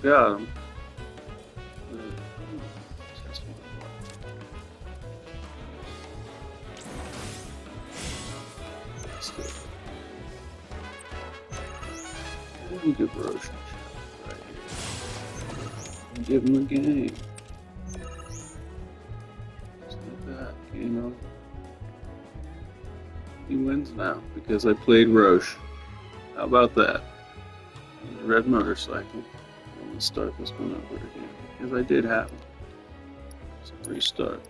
got him. We'll give Roche a shot right here. Give him a game. Just like that, game over. He wins now because I played Roche. How about that? And the red motorcycle. I'm gonna start this one over again because I did have him. So restart.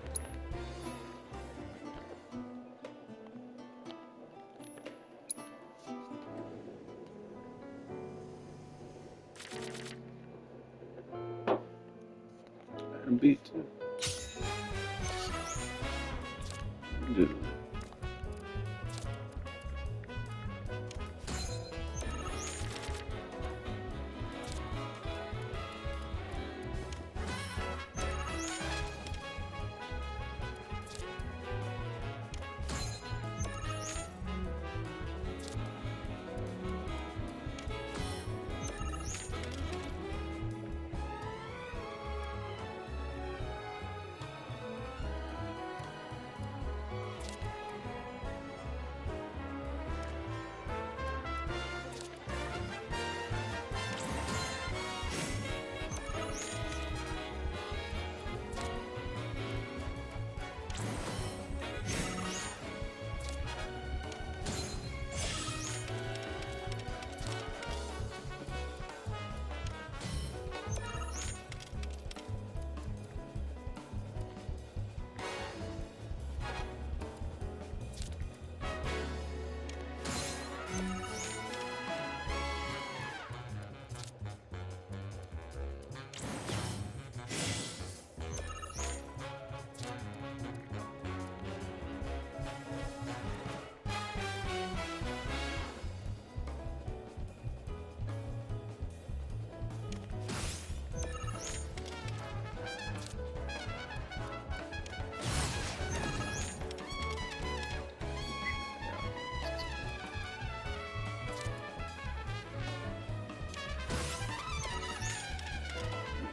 Item beat too. Do.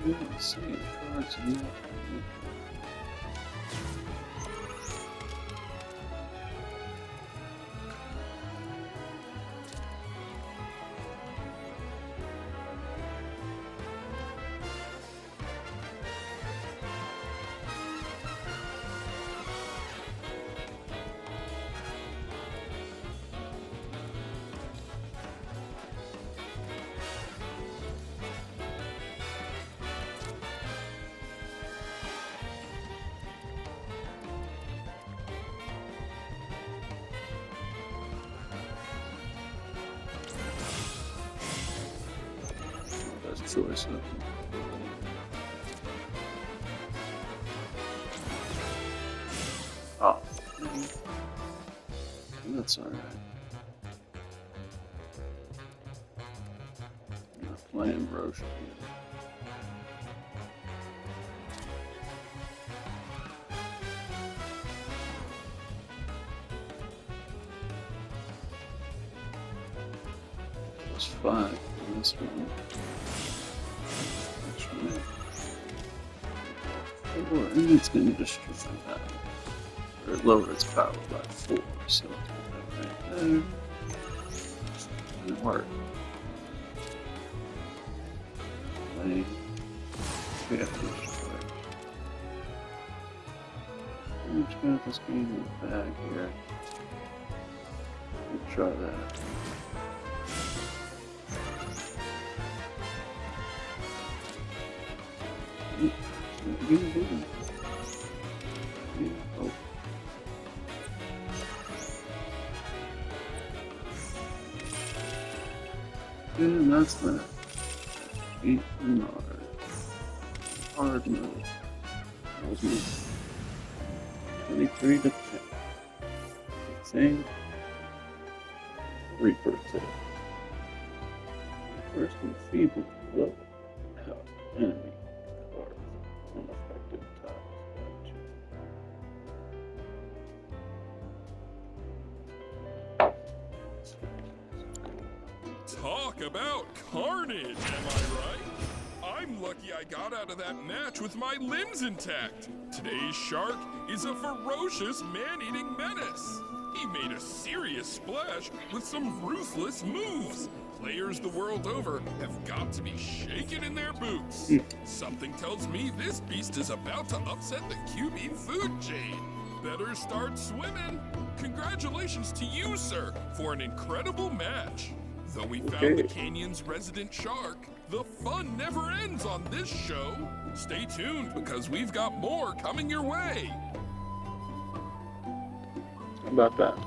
Let's see the cards in that. Choice of oh, that's all right. I'm not playing Roche again. Plus 5 in this one. And it's going to destroy that. Or lower its power by 4, so right there. Didn't work. Play. We have to destroy it. Let's got this game in the bag here. We'll try that. Oh. And that's that. Beat and hard mode. That was 23 to 10. Same. Reaper tip. First enfeebled look how enemy cards unaffected tiles. Talk about carnage, am I right? I'm lucky I got out of that match with my limbs intact. Today's shark is a ferocious man-eating menace. He made a serious splash with some ruthless moves. Players the world over have got to be shaken in their boots. Something tells me this beast is about to upset the QB food chain. Better start swimming. Congratulations to you, sir, for an incredible match. Though we found the canyon's resident shark, the fun never ends on this show. Stay tuned because we've got more coming your way. How about that?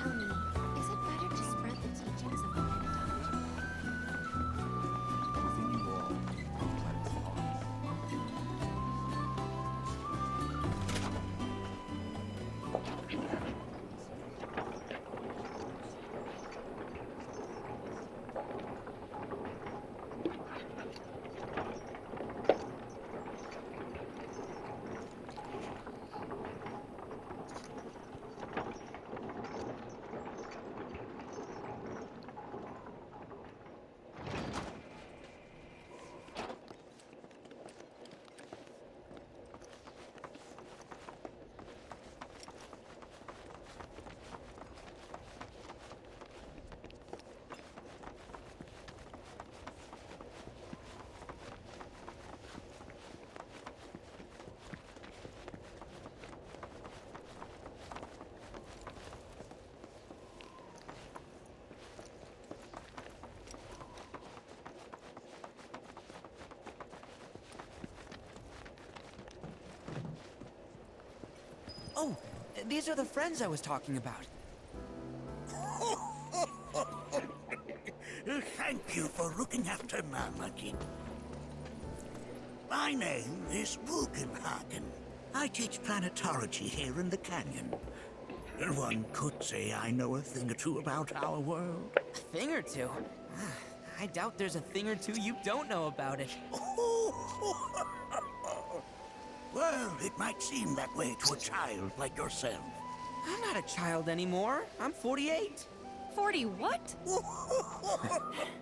Tell me, is it better to spread the teachings of the pedagogy? Within you all are complex thoughts. Oh, these are the friends I was talking about. Thank you for looking after Nanaki. My name is Bugenhagen. I teach planetology here in the canyon. One could say I know a thing or two about our world. A thing or two? I doubt there's a thing or two you don't know about it. Well, it might seem that way to a child like yourself. I'm not a child anymore. I'm 48. 40 what?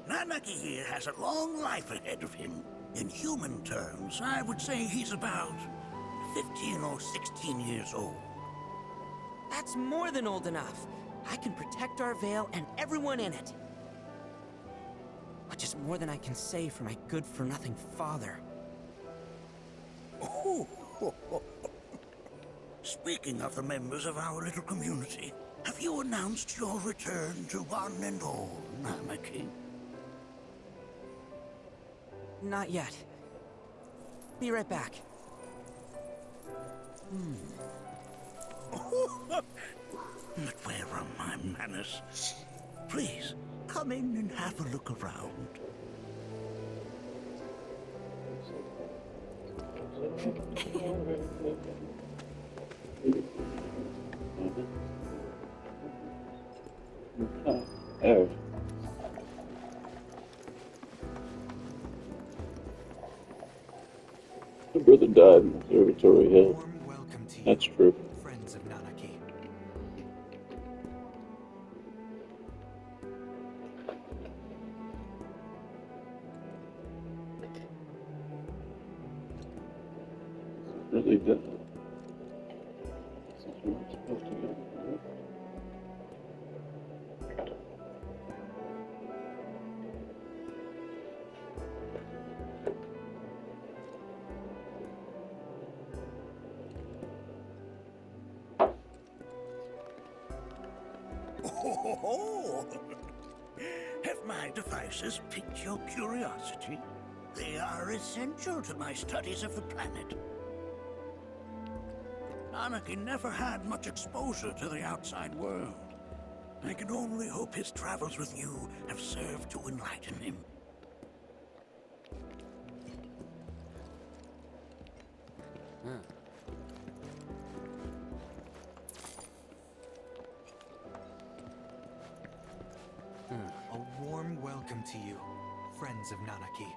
Nanaki here has a long life ahead of him. In human terms, I would say he's about 15 or 16 years old. That's more than old enough. I can protect our Vale and everyone in it. Which is more than I can say for my good-for-nothing father. Speaking of the members of our little community, have you announced your return to one and all, Nanaki? Not yet. Be right back. But where are my manners? Please, come in and have a look around. Oh. My brother died in Observatory Hill. Warm welcome to you, That's true. friends of Nanaki. Really did. This is where I'm supposed to go. Oh, have my devices piqued your curiosity? They are essential to my studies of the planet. Nanaki never had much exposure to the outside world. I can only hope his travels with you have served to enlighten him. A warm welcome to you, friends of Nanaki.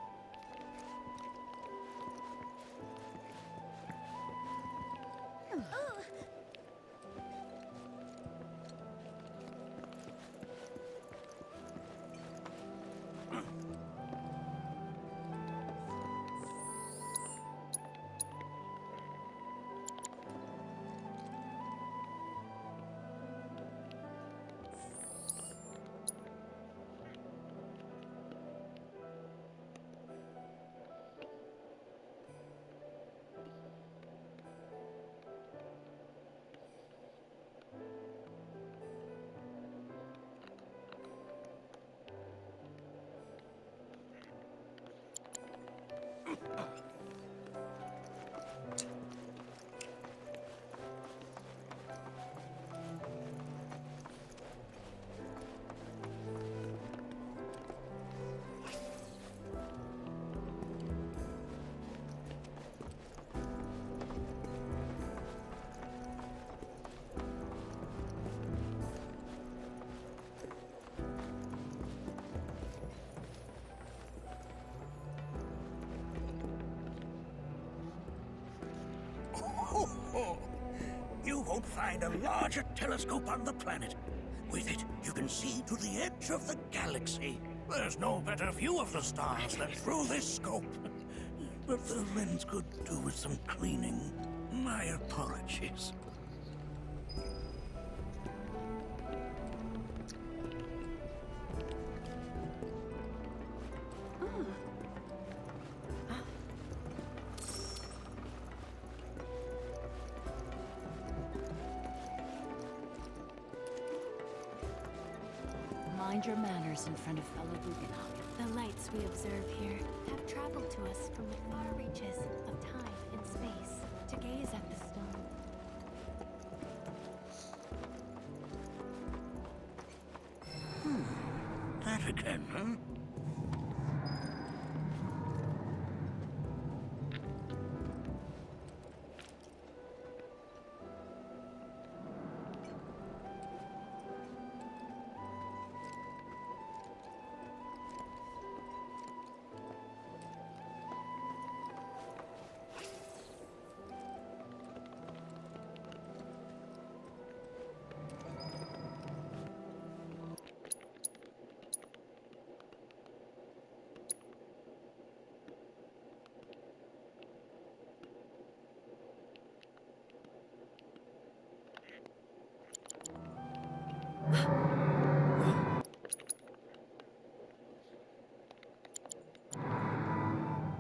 You won't find a larger telescope on the planet. With it, you can see to the edge of the galaxy. There's no better view of the stars than through this scope. But the lens could do with some cleaning. My apologies. Mind your manners in front of fellow Luganok. The lights we observe here have traveled to us from the far reaches of time and space to gaze at the stone. That again, huh?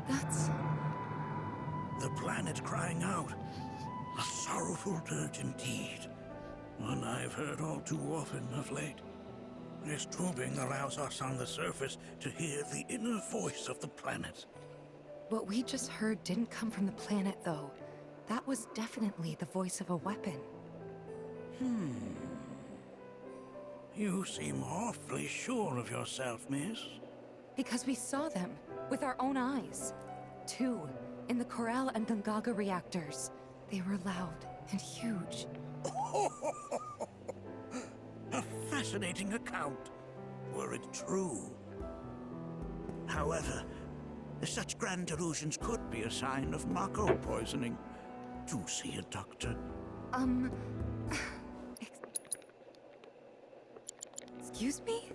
That's... The planet crying out. A sorrowful dirge indeed. One I've heard all too often of late. This tubing allows us on the surface to hear the inner voice of the planet. What we just heard didn't come from the planet, though. That was definitely the voice of a weapon. You seem awfully sure of yourself, miss. Because we saw them with our own eyes. Two, in the Corel and Gungaga reactors. They were loud and huge. A fascinating account, were it true. However, such grand delusions could be a sign of Mako poisoning. Do see a doctor. Excuse me?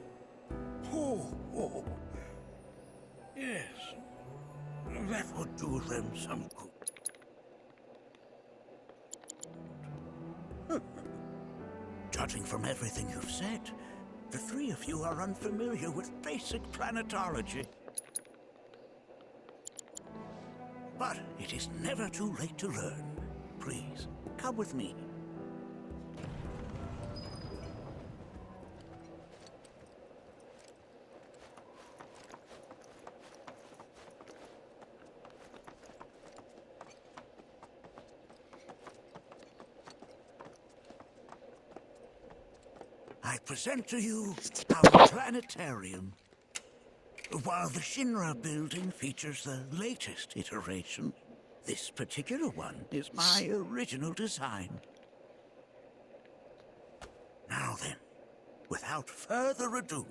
Oh. Yes. That would do them some good. Judging from everything you've said, the three of you are unfamiliar with basic planetology. But it is never too late to learn. Please, come with me. I present to you our planetarium. While the Shinra building features the latest iteration, this particular one is my original design. Now then, without further ado,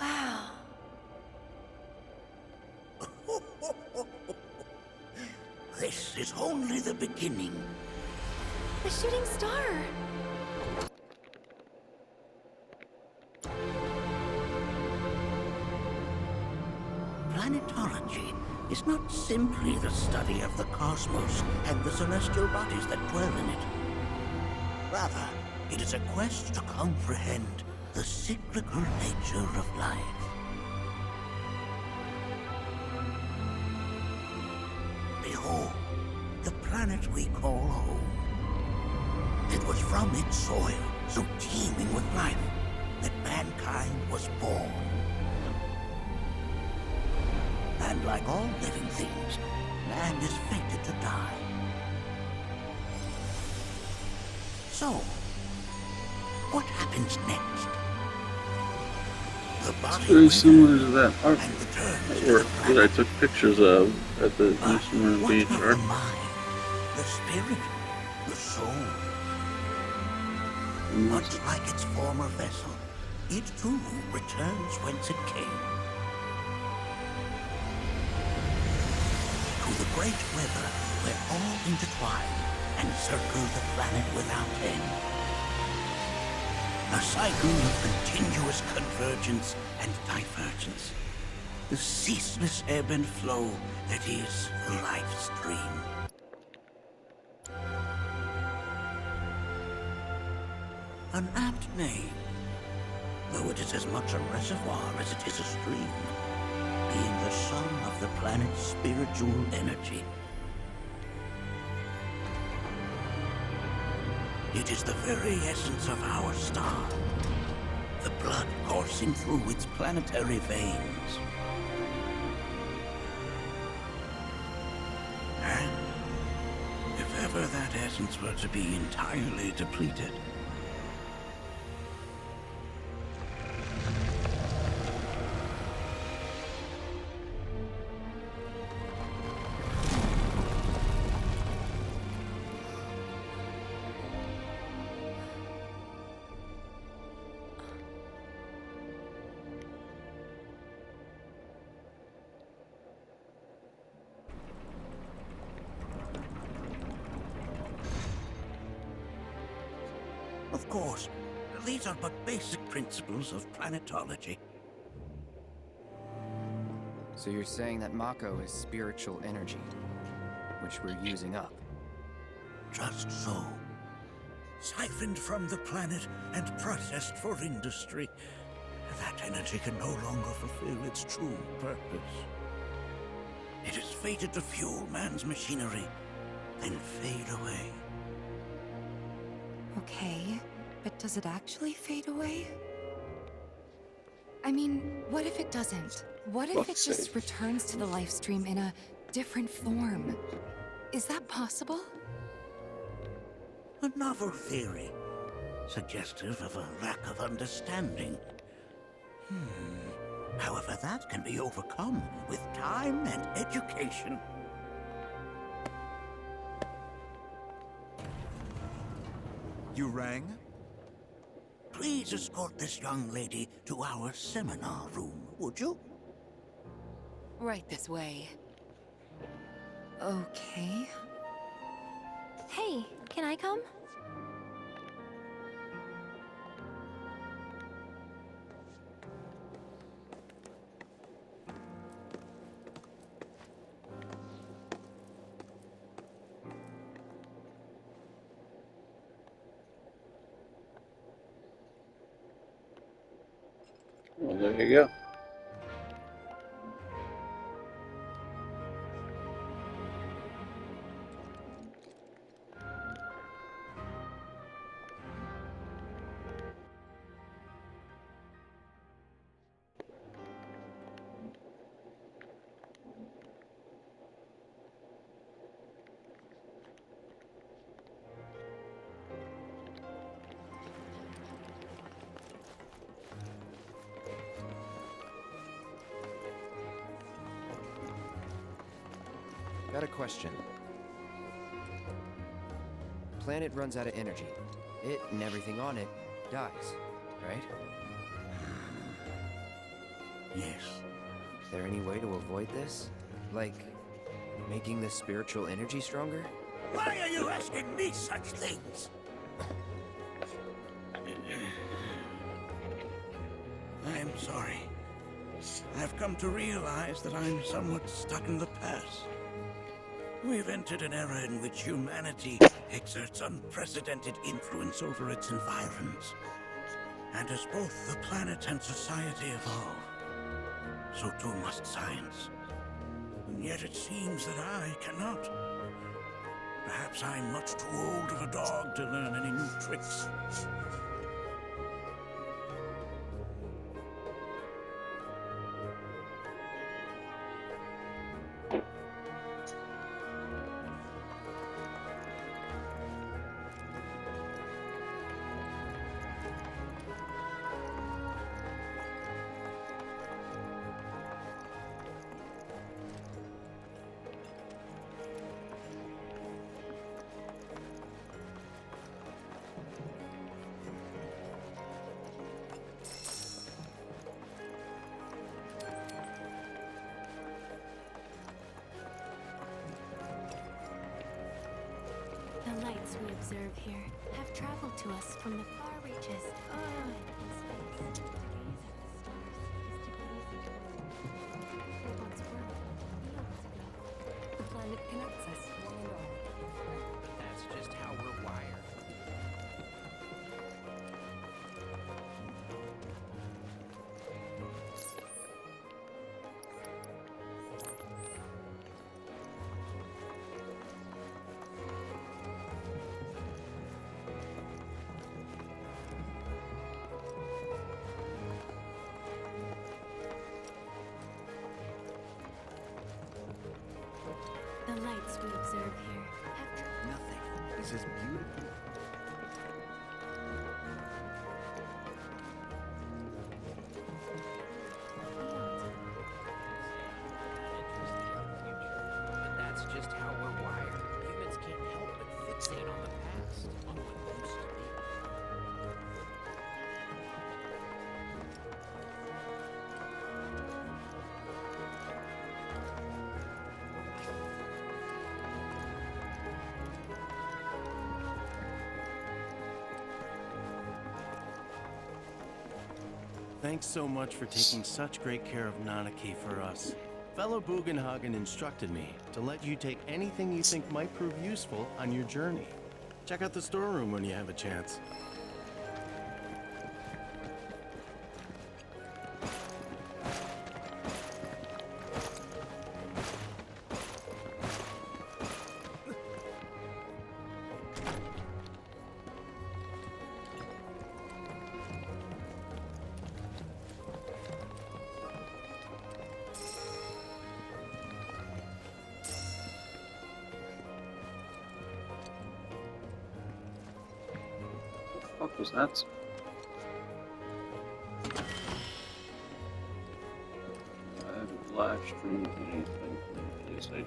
Wow. this is only the beginning. The shooting star. Planetology is not simply the study of the cosmos and the celestial bodies that dwell in it. Rather, it is a quest to comprehend the cyclical nature of life. Behold, the planet we call home. It was from its soil, so teeming with life, that mankind was born. And like all living things, man is fated to die. So, what happens next? The body It's very withers similar to that and artwork returns to the that I planet. took pictures of at the New Smyrna What Beach of the art. mind, the spirit, the soul? Mm-hmm. Much like its former vessel, it too returns whence it came. To the great river where all intertwine and circle the planet without end. A cycle of continuous convergence and divergence. The ceaseless ebb and flow that is the life stream. An apt name, though it is as much a reservoir as it is a stream, being the sum of the planet's spiritual energy. It is the very essence of our star, the blood coursing through its planetary veins. And if ever that essence were to be entirely depleted, of course, these are but basic principles of planetology. So you're saying that Mako is spiritual energy, which we're using up? Just so. Siphoned from the planet and processed for industry, that energy can no longer fulfill its true purpose. It is fated to fuel man's machinery, then fade away. Okay, but does it actually fade away? I mean, what if it doesn't? What if it Fuck's just sake. returns to the life stream in a different form? Is that possible? A novel theory, suggestive of a lack of understanding. However, that can be overcome with time and education. You rang? Please escort this young lady to our seminar room, would you? Right this way. Okay. Hey, can I come? Well, there you go. Got a question. Planet runs out of energy. It and everything on it dies, right? Yes. Is there any way to avoid this? Like, making the spiritual energy stronger? Why are you asking me such things? I'm sorry. I've come to realize that I'm somewhat stuck in the past. We've entered an era in which humanity exerts unprecedented influence over its environs. And as both the planet and society evolve, so too must science. And yet it seems that I cannot. Perhaps I'm much too old of a dog to learn any new tricks. The lights we observe here have traveled to us from the far reaches in space. To gaze at the stars is to gaze into they once were eons ago. The planet connects us, one and all. That's just how we're wired. The lights we observe here have traveled Nothing is as beautiful. But that's just how we're wired. Humans can't help but fixate on the past, on what used to be. Thanks so much for taking such great care of Nanaki for us. Fellow Bugenhagen instructed me to let you take anything you think might prove useful on your journey. Check out the storeroom when you have a chance. What was that? I haven't live streamed anything from PlayStation.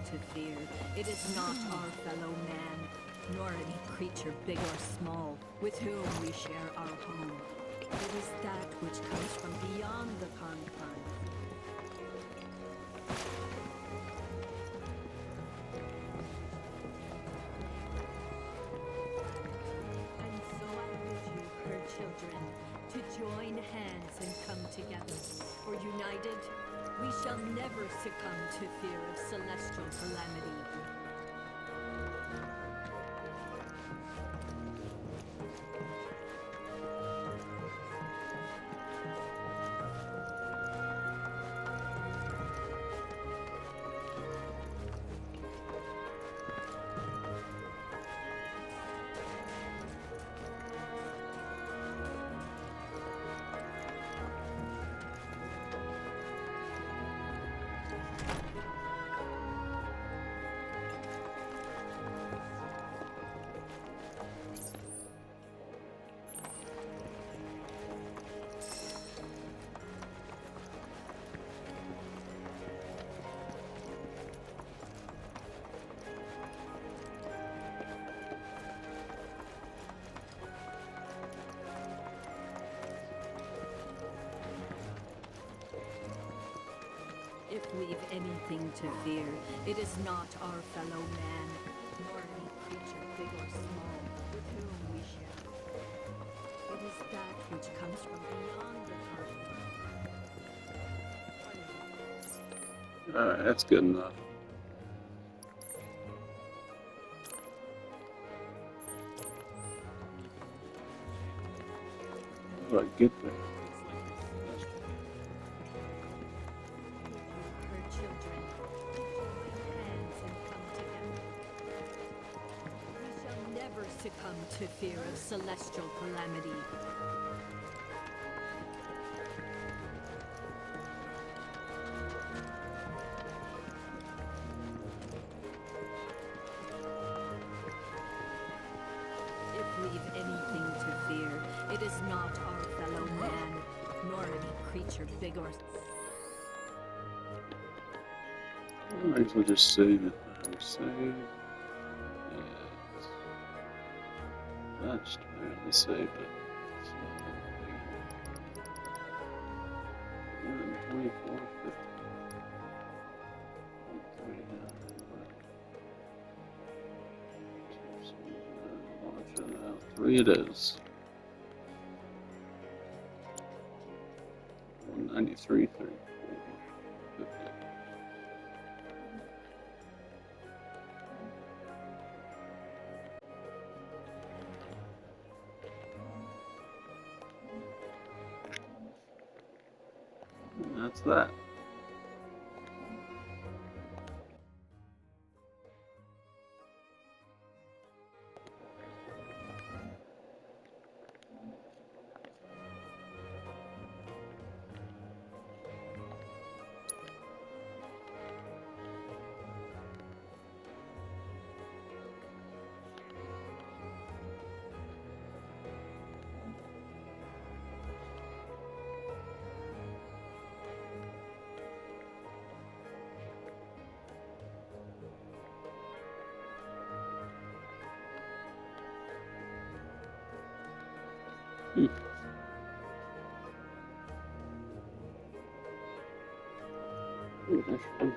to fear. It is not our fellow man, nor any creature big or small, with whom we share our home. It is that which comes from beyond the confines. And so I bid you, her children, to join hands and come together. For united, we shall never succumb to fear of celestial calamity. If we've anything to fear, it is not our fellow man, nor any creature big or small, with whom we share. It is that which comes from beyond the confines. Alright, that's good enough. How do I get there? Her children, join hands and come together. We shall never succumb to fear of celestial calamity. If we've anything to fear, it is not our fellow man, nor any creature big or... Might as well just save it. Save. Yes. That's barely saved it. 124, 3 it is. 193, 34, 50. And that's that. Ooh, that's fun.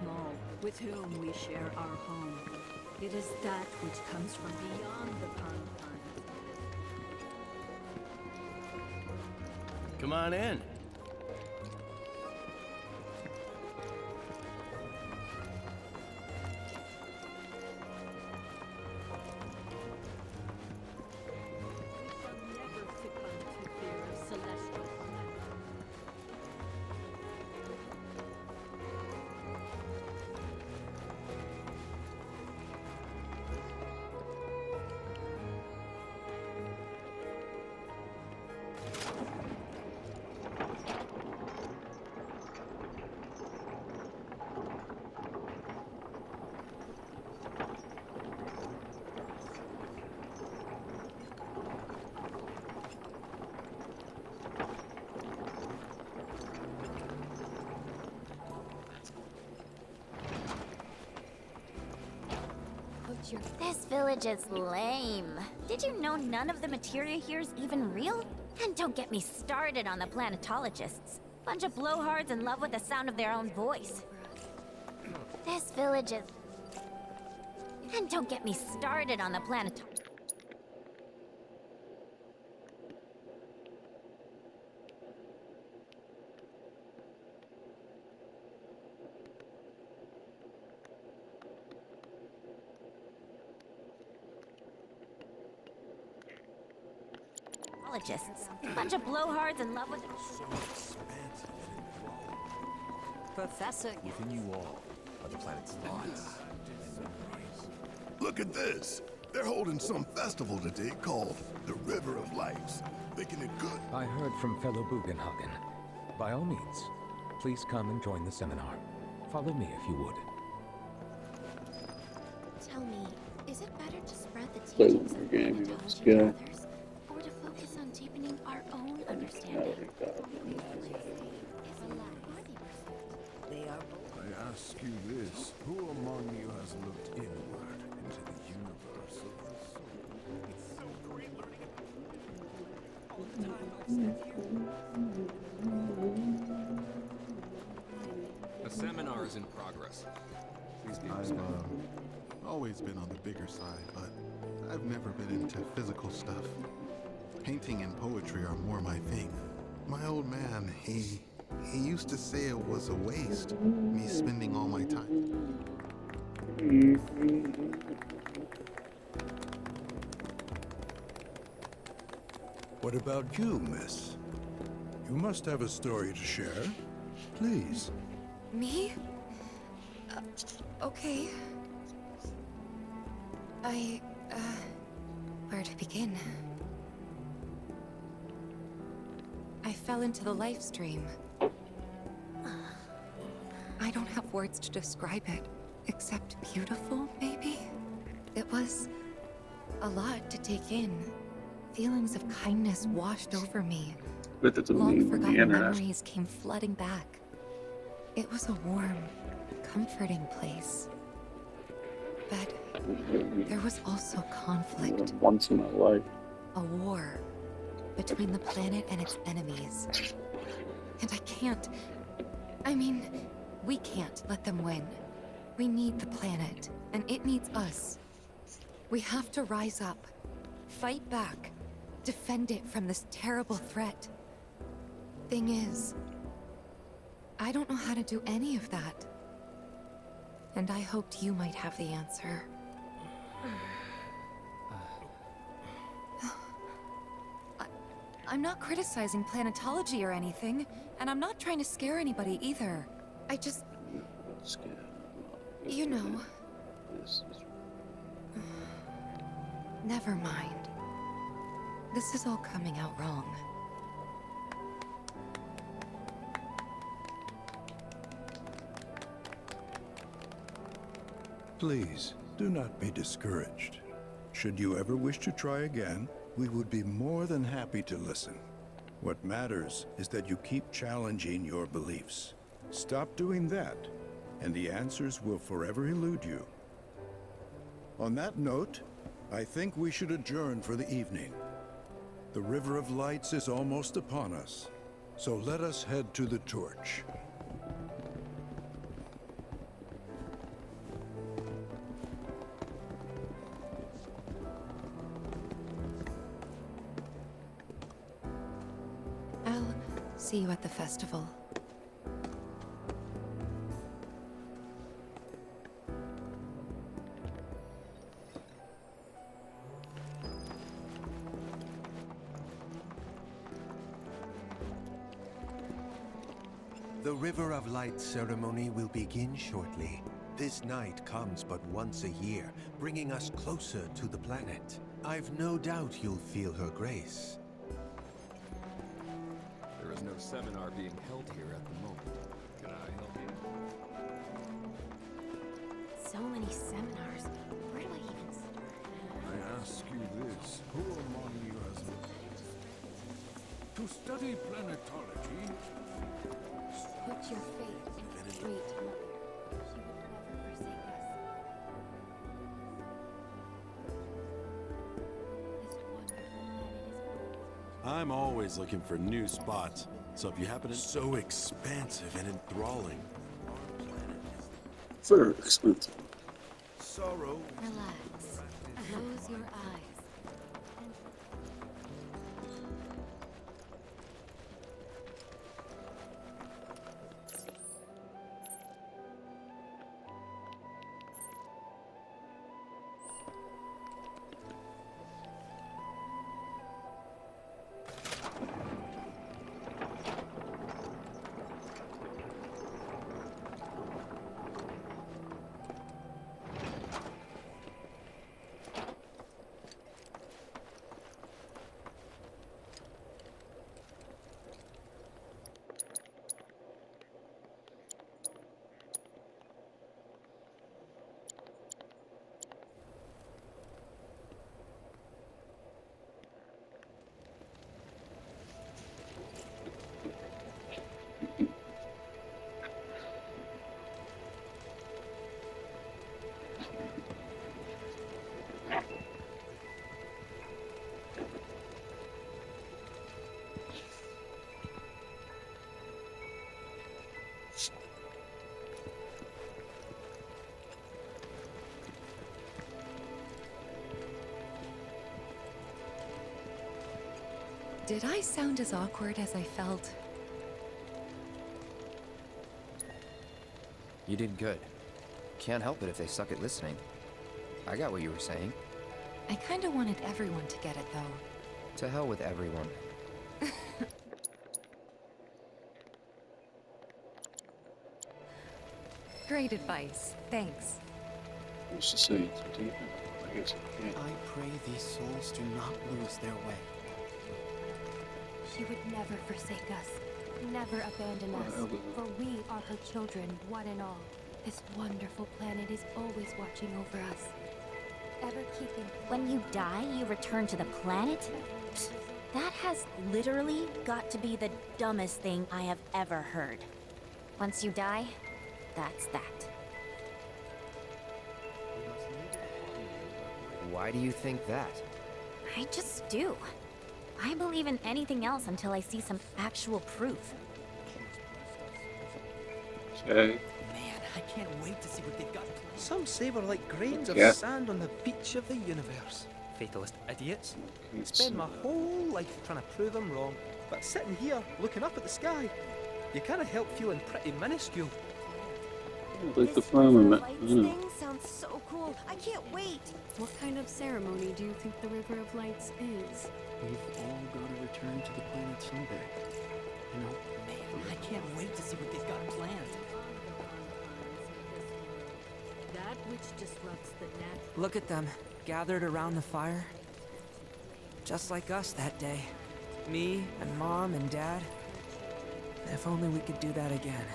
Small, with whom we share our home. It is that which comes from beyond the confines. Come on in. This village is lame. Did you know none of the materia here is even real? And don't get me started on the planetologists. Bunch of blowhards in love with the sound of their own voice. This village is... And don't get me started on the planetologists. Bunch of blowhards in love with... Professor... Within you all are the planet's thoughts. Look at this. They're holding some festival today called the River of Lights. Making it good. I heard from fellow Bugenhagen. By all means, please come and join the seminar. Follow me if you would. Tell me, is it better to spread the Play teachings the of game, planetology yeah. to others, or to focus on deepening our own understanding? They are I ask you this, who among you has looked inward into the universe of the soul? It's so great learning all the time I spent here. A seminar is in progress. Please be I've respectful. always been on the bigger side, but I've never been into physical stuff. Painting and poetry are more my thing. My old man, he used to say it was a waste, me spending all my time. What about you, miss? You must have a story to share. Please. Me? Okay. Where to begin? I fell into the life stream. I don't have words to describe it, except beautiful, maybe? It was a lot to take in. Feelings of kindness washed over me. But that's a meme on the Long-forgotten internet. memories came flooding back. It was a warm, comforting place. But there was also conflict. Once in my life. A war between the planet and its enemies. And we can't let them win. We need the planet, and it needs us. We have to rise up, fight back, defend it from this terrible threat. Thing is, I don't know how to do any of that. And I hoped you might have the answer. I'm not criticizing planetology or anything, and I'm not trying to scare anybody either. I just... You know... Never mind. This is all coming out wrong. Please, do not be discouraged. Should you ever wish to try again, we would be more than happy to listen. What matters is that you keep challenging your beliefs. Stop doing that, and the answers will forever elude you. On that note, I think we should adjourn for the evening. The River of Lights is almost upon us, so let us head to the torch. I'll see you at the festival. The River of Light ceremony will begin shortly. This night comes but once a year, bringing us closer to the planet. I've no doubt you'll feel her grace. There is no seminar being held here at the moment. Can I help you? So many seminars. Where do I even start? I ask you this, who among you has looked to study planetology? Put your faith in Great Mother. She would never forsake us. I'm always looking for new spots, so if you happen to... So expansive and enthralling. Very expensive. Sorrow. Relax. Close your eyes. Did I sound as awkward as I felt? You did good. Can't help it if they suck at listening. I got what you were saying. I kinda wanted everyone to get it, though. To hell with everyone. Great advice. Thanks. I used to say it's deep. I guess I can't. I pray these souls do not lose their way. She would never forsake us, never abandon us, for we are her children, one and all. This wonderful planet is always watching over us, ever keeping... When you die, you return to the planet? Psst, that has literally got to be the dumbest thing I have ever heard. Once you die, that's that. Why do you think that? I just do. I believe in anything else until I see some actual proof. Okay. Man, I can't wait to see what they've got. Some say we're like grains of Yeah. sand on the beach of the universe. Fatalist idiots. Spend my whole life trying to prove them wrong, but sitting here looking up at the sky, you can't help feeling pretty minuscule. Like the firmament. Thing sounds so cool. I can't wait. What kind of ceremony do you think the River of Lights is? We've all got to return to the planet someday. You know, man, I can't wait to see what they've got planned. That which disrupts the natural... Look at them, gathered around the fire. Just like us that day. Me and Mom and Dad. If only we could do that again.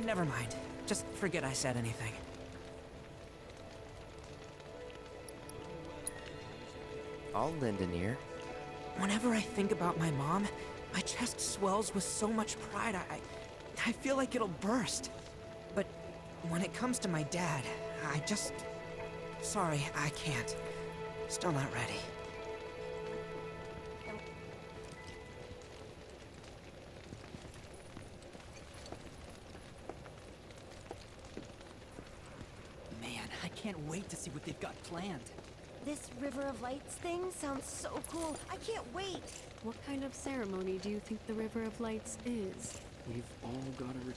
Never mind. Just forget I said anything. I'll lend an ear. Whenever I think about my mom, my chest swells with so much pride, I feel like it'll burst. But when it comes to my dad, I just... Sorry, I can't. Still not ready. Man, I can't wait to see what they've got planned. This River of Lights thing sounds so cool. I can't wait. What kind of ceremony do you think the River of Lights is? We've all got to return.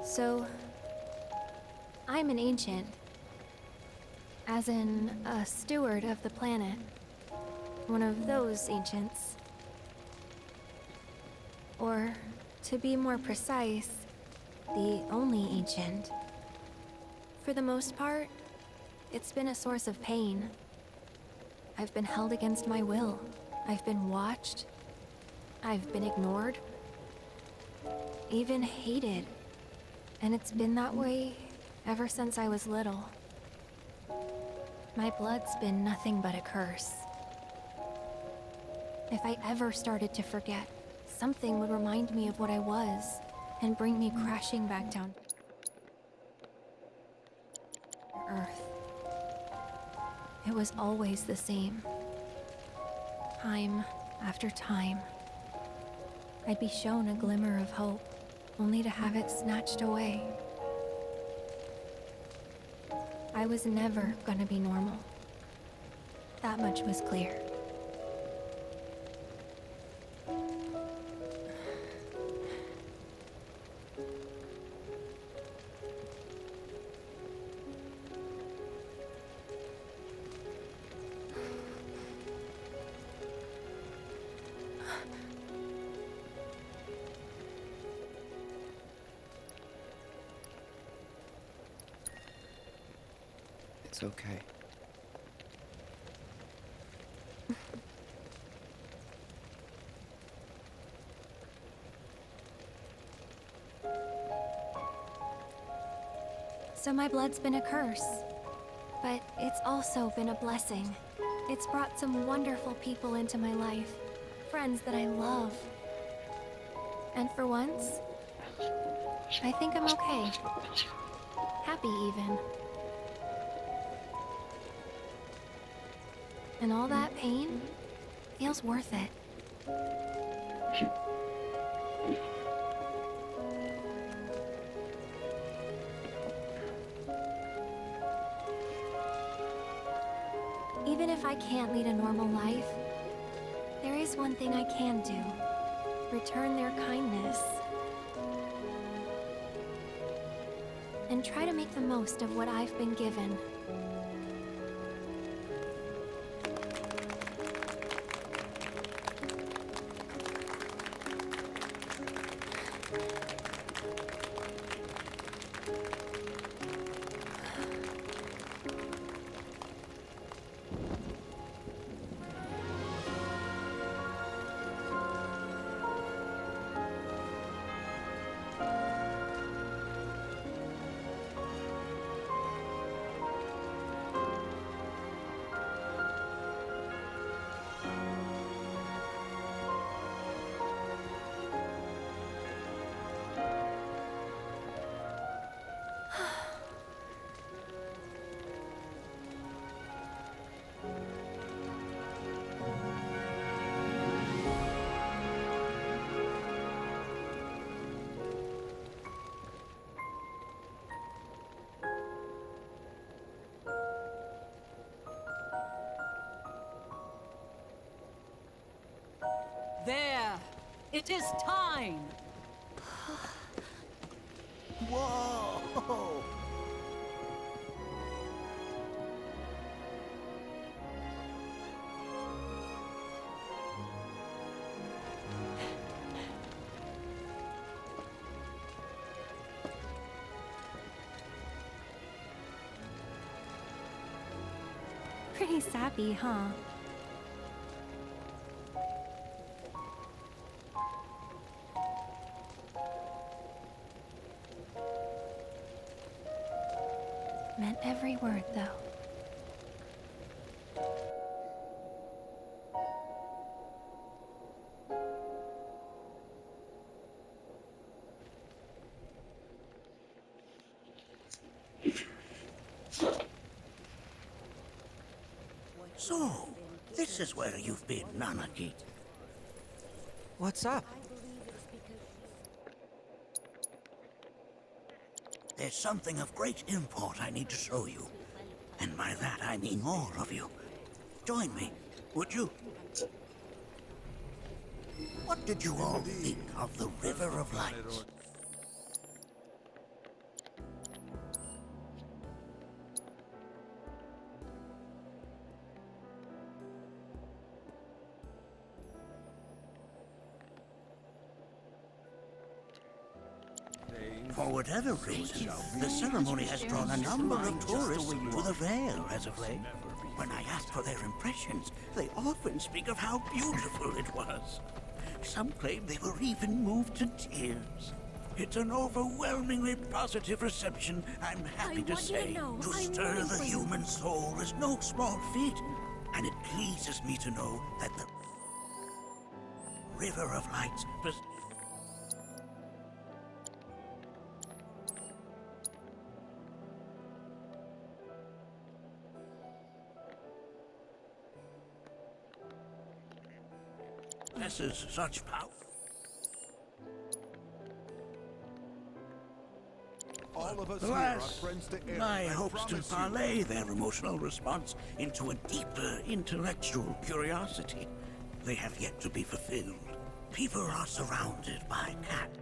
So, I'm an ancient. As in, a steward of the planet. One of those ancients. Or, to be more precise, the only ancient. For the most part, it's been a source of pain. I've been held against my will. I've been watched. I've been ignored. Even hated. And it's been that way ever since I was little. My blood's been nothing but a curse. If I ever started to forget, something would remind me of what I was and bring me crashing back down to Earth. It was always the same. Time after time. I'd be shown a glimmer of hope, only to have it snatched away. I was never gonna be normal. That much was clear. It's okay. So my blood's been a curse, but it's also been a blessing. It's brought some wonderful people into my life, friends that I love. And for once, I think I'm okay. Happy even. And all that pain feels worth it. Even if I can't lead a normal life, there is one thing I can do. Return their kindness. And try to make the most of what I've been given. There! It is time! Whoa! Pretty sappy, huh? Meant every word, though. So, this is where you've been, Nanaki. What's up? There's something of great import I need to show you. And by that I mean all of you. Join me, would you? What did you all think of the River of Lights? For whatever reason, the ceremony has drawn a number of tourists to the Vale as of late. When I ask for their impressions, they often speak of how beautiful it was. Some claim they were even moved to tears. It's an overwhelmingly positive reception, I'm happy to say. To stir the human soul is no small feat, and it pleases me to know that the River of Lights possesses such power. All of us Alas, here are friends to Aerith, my I hopes to promise you. parlay their emotional response into a deeper intellectual curiosity. They have yet to be fulfilled. People are surrounded by cats,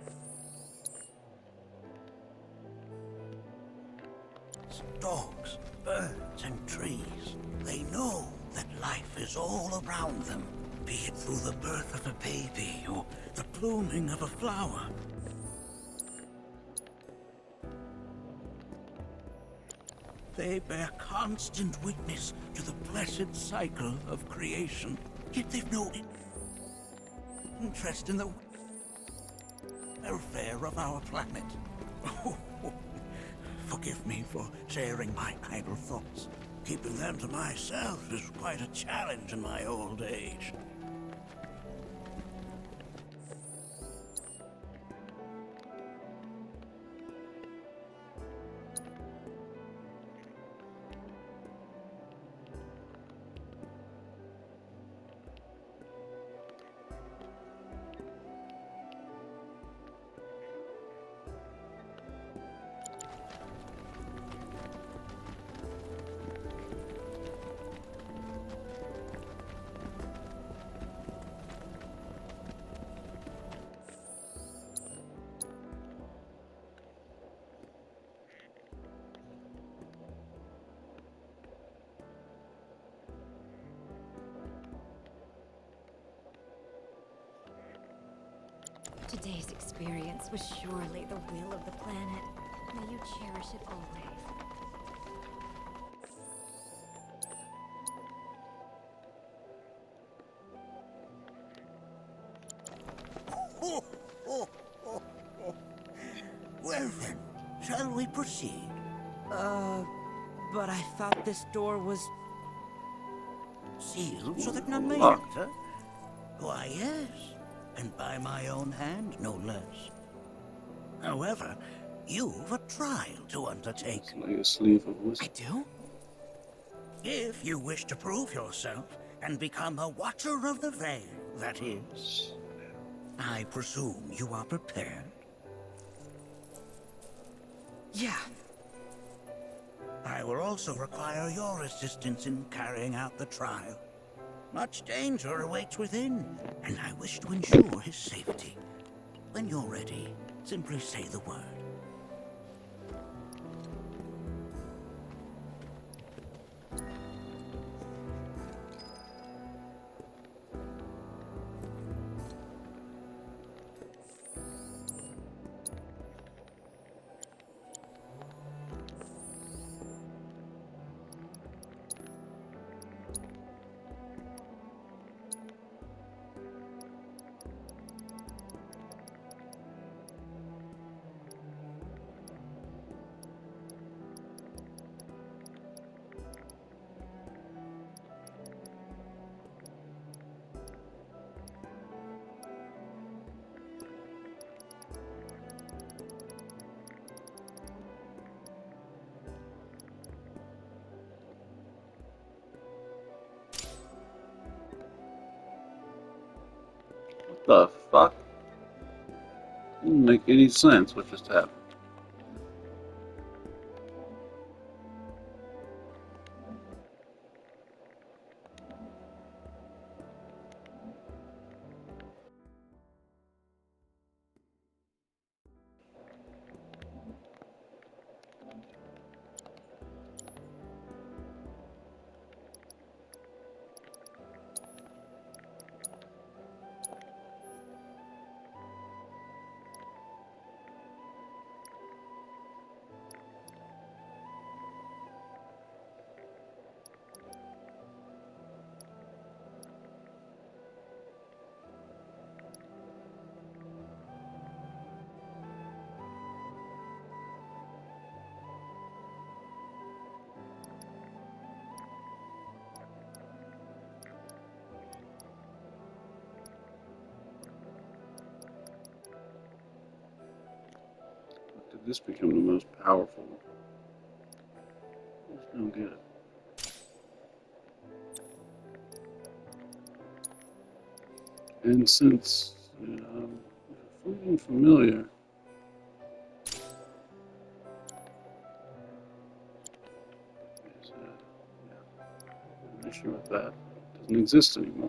dogs, birds, and trees. They know that life is all around them, be it through the birth of a baby or the blooming of a flower. They bear constant witness to the blessed cycle of creation, yet they've no interest in the welfare of our planet. Forgive me for sharing my idle thoughts. Keeping them to myself is quite a challenge in my old age. Today's experience was surely the will of the planet. May you cherish it always. Well then, shall we proceed? But I thought this door was... Sealed so that none may enter? Why, yes. And by my own hand, no less. However, you've a trial to undertake. It's like a sleeve of whiskey. I do? If you wish to prove yourself and become a Watcher of the Vale, that is. I presume you are prepared? Yeah. I will also require your assistance in carrying out the trial. Much danger awaits within, and I wish to ensure his safety. When you're ready, simply say the word. The fuck? Didn't make any sense what just happened. this become the most powerful one? Let's go get it. And since fleeting familiar, is an issue with that. Doesn't exist anymore.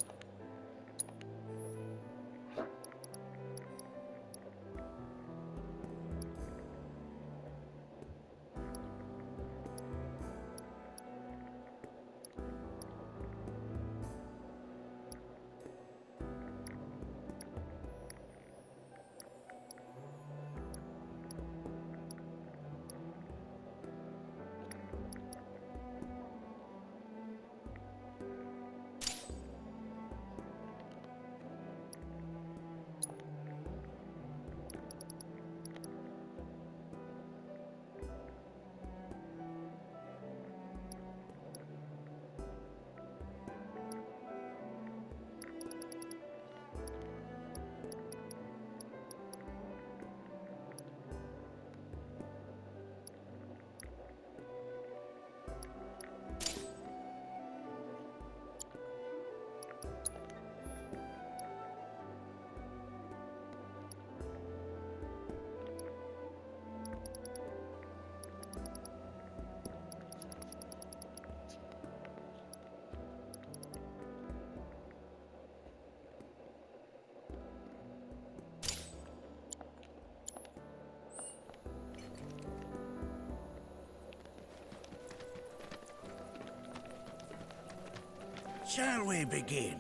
Shall we begin?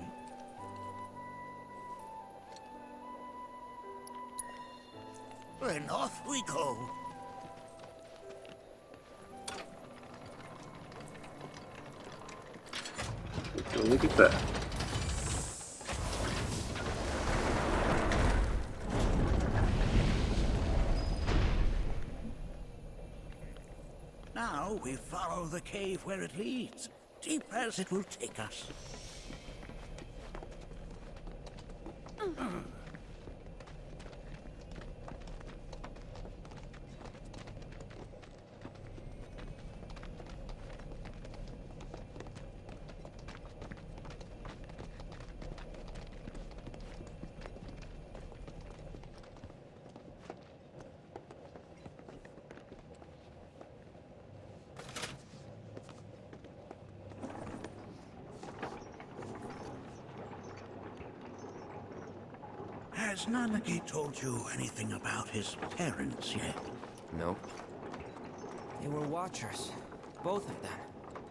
Then off we go. Look at that. Now we follow the cave where it leads, deep as it will take us. Has Nanaki told you anything about his parents yet? Nope. They were Watchers, both of them.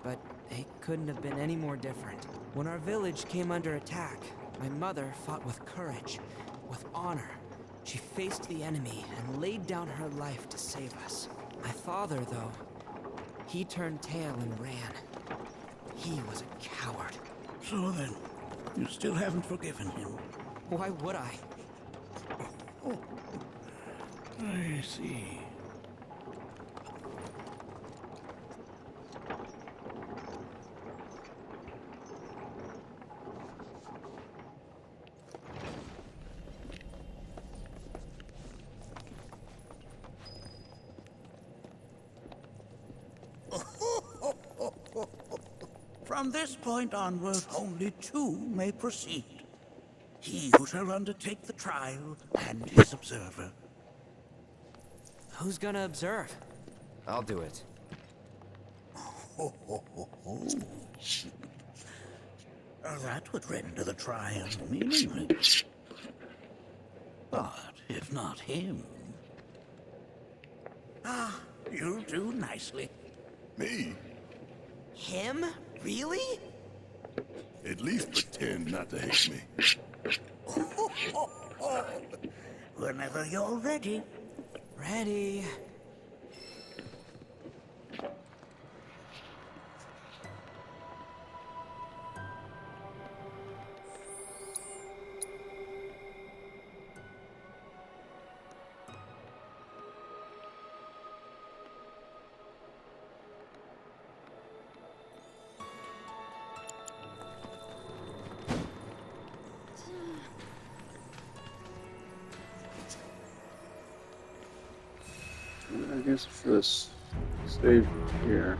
But they couldn't have been any more different. When our village came under attack, my mother fought with courage, with honor. She faced the enemy and laid down her life to save us. My father, though, he turned tail and ran. He was a coward. So then, you still haven't forgiven him? Why would I? Oh, I see. From this point onward, only two may proceed. He who shall undertake the trial and his observer. Who's gonna observe? I'll do it. That would render the trial meaningless. But if not him... Ah, you'll do nicely. Me? Him? Really? At least pretend not to hate me. Whenever you're ready. Ready. guess for this save here.